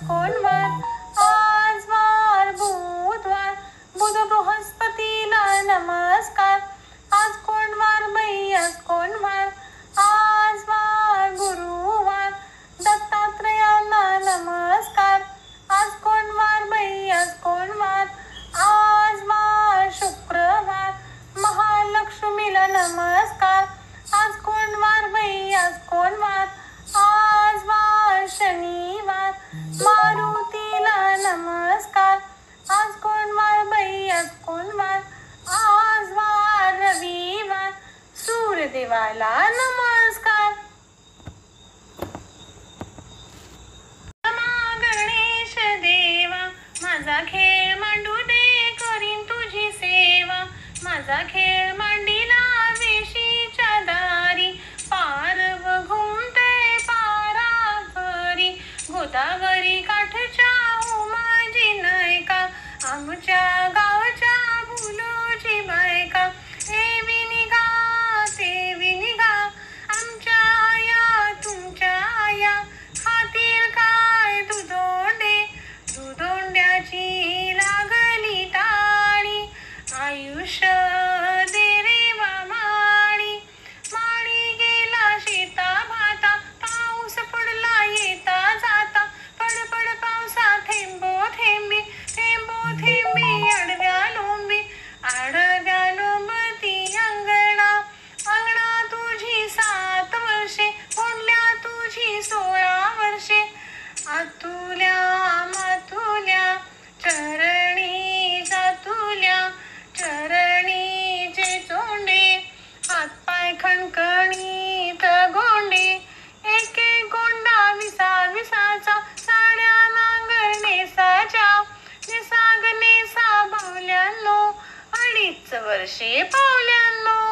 कोण वार? आज वार बुधवार, बुध बृहस्पतीला नमस्कार. आज कोण वार बाई, आज कोण वार? आज वार गुरुवार, दत्तात्रयाला नमस्कार. आज कोण वार बाई, आज कोण वार? आज वार शुक्रवार, महालक्ष्मीला नमस्कार. आज कोण वार बाई, आज कोण वार? आज वार शनिवार, मारुतीला नमस्कार. आज कोण वार बाई, आज कोण वार? आज वार रविवार, सूर्यदेवाला नमस्कार. गणेश देवा, माझा खेळ मांडू दे, करीन तुझी सेवा. माझा खेळ मांडीला वेशीच्या दारी, पारव घुमते पारावरी. गोदावरी काठच्या उमाजी नायका, आमच्या गावच्या भुलोजी बायका. एवी निघा तेवी निघा, आमच्या आया तुमच्या आया. खातील काय दुधोंडे, दुधोंड्याची लागली टाळी. आयुष्य दे रे माळी, माळी गेला शेता भाता. पाऊस पडला येता जाता, पडपड पावसा थेंबो थेंबी. थेंबो थेंबी आडव्या लोंबी, आडव्या लोंबती अंगणा. अंगणा तुझी 7 वर्षे, कोंडल्या तुझी 16 वर्षे. आतुल्या मातुल्या चरणी जातुल्या, चरणीचे चोंडे. हातपाय खणखणीत गोंडे, एक एक गोंडा विसा विसाचा. साड्या नांगरनेसाच्या, नेसाग नेसा बावल्यांनो, 2.5 वर्षे पावल्यांनो.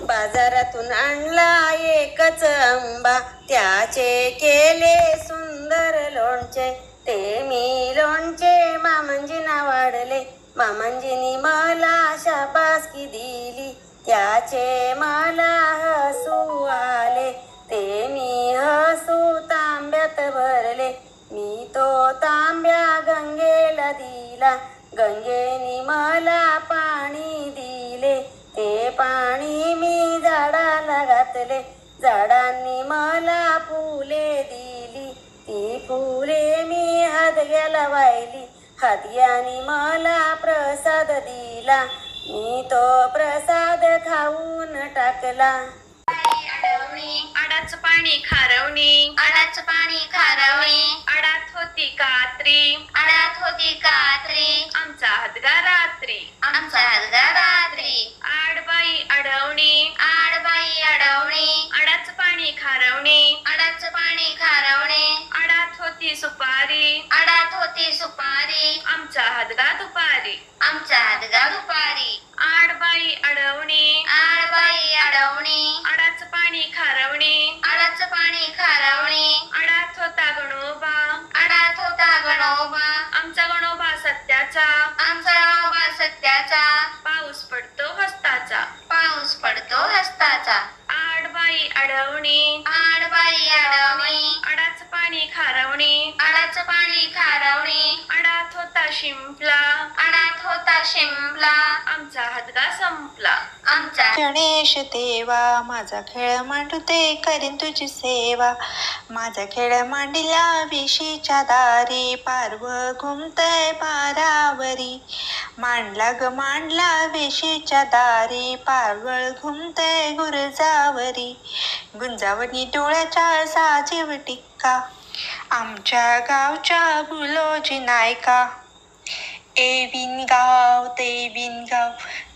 बाजारातून आणला एकच आंबा, त्याचे केले सुंदर लोणचे. ते मी लोणचे मामांजींना वाढले, मामांजींनी मला शाबासकी दिली. त्याचे मला हसू आले, ते मी हसू तांब्यात भरले. मी तो तांब्या गंगेला दिला, गंगेनी मला पाणी दिले, ते पाणी मी झाडाला घातले. झाडांनी मला फुले दिली, ती फुले मी हादग्याला वाहिली. हादग्याने मला प्रसाद दिला, मी तो प्रसाद खाऊन टाकला. आडाचं पाणी खारवणी, आडाचं पाणी खारवणी, आडात होती कात्री, आडात होती कात्री, आमचा हादगा रात्री. आमचा हलगा रात्री. आडबाई अडवणी, आडबाई अडवणी, आडाचं पाणी खारवणी, आडाचं पाणी खारवणी, आडात होती सुपारी, आडात होती सुपारी, आमचा हादगा दुपारी. आमचा हलगा दुपारी. आडबाई अडवणी, आडबाई अडवणी, आडाचं पाणी खारवणी, आडाचं पाणी खारवणी, आडात होता गणोबा, आडात होता गणोबा, आमचा गणोबा सत्याचा, आमचा गणोबा सत्याचा, पाऊस पडतो हस्ताचा. पाऊस पडतो हस्ताचा. आडबाई अडवणी, आडबाई अडवणी, आडाचं पाणी खारवणी, आडाचं पाणी खारवणी, आडात होता शिंपला, आडात होता शिंपला, आमचा हादगा संपला. आमचा गणेश देवा माझा खेळ मांडते करीन तुझी सेवा. माझा खेळ मांडिला विशीच्या दारी, पारव घुमतय पारावरी. मांडला ग मांडला वेशीच्या दारी, पारवळ घुमतय गुरजावरी. गुंजावणी डोळ्याच्या साजीव टिक्का, आमच्या गावच्या बुलोजी नायका. ए बिनगाव ते बिनगाव,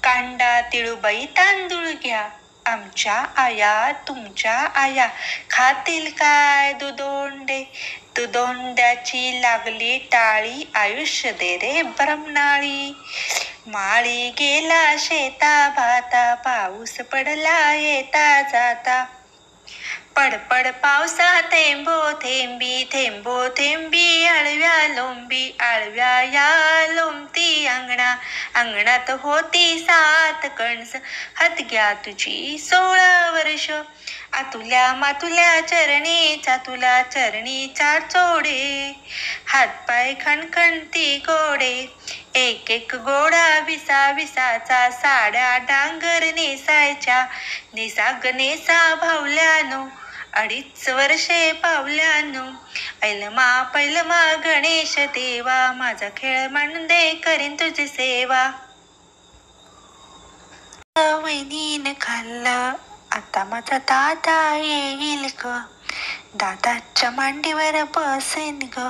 कांडा तिळूबाई तांदूळ घ्या. आमच्या आया तुमच्या आया खातील काय दुधोंडे. दुधोंड्याची लागली टाळी, आयुष्य दे रे ब्रह्मनाळी. माळी गेला शेता भाता, पाऊस पडला येता जाता. पडपड पावसा थेंबो थेंबी, थेंबो थेंबी आळव्या लोंबी. आळव्या या लोंबती अंगणा, अंगणात होती 7 कणस. हादग्या तुझी 16 वर्ष, आतुल्या मातुल्या चरणी, चातुला चरणी 4 चोडे. हातपाय खणखणती गोडे, एक एक गोडा विसा विसाचा. साड्या डांगर नेसायच्या, नेसा ग नेसा भावल्यानो. 2.5 वर्षे पावल्यानो. पैलमा गणेश देवा, माझा खेळ मांडे करीन तुझी सेवा. वहिनीन खाल्लं आता माझा दादा येईल ग. दादाच्या मांडीवर बसेन ग.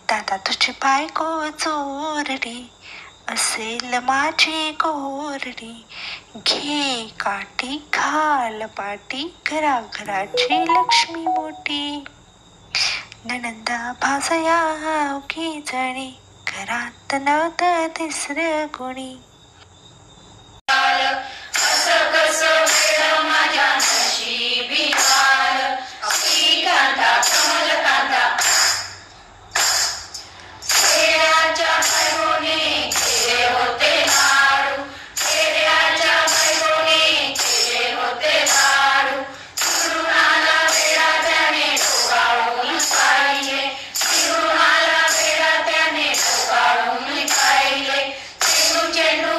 दादा तुझी बायको चोरडी, असेल माझी गोरडी. घे काठी घाल पाटी, घराघराची लक्ष्मी मोठी. नणंदा भाजया अवघी जणी, घरात नव्हतं तिसरं कोणी. चेंडू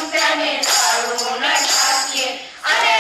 त्याने जाळून टाके. अरे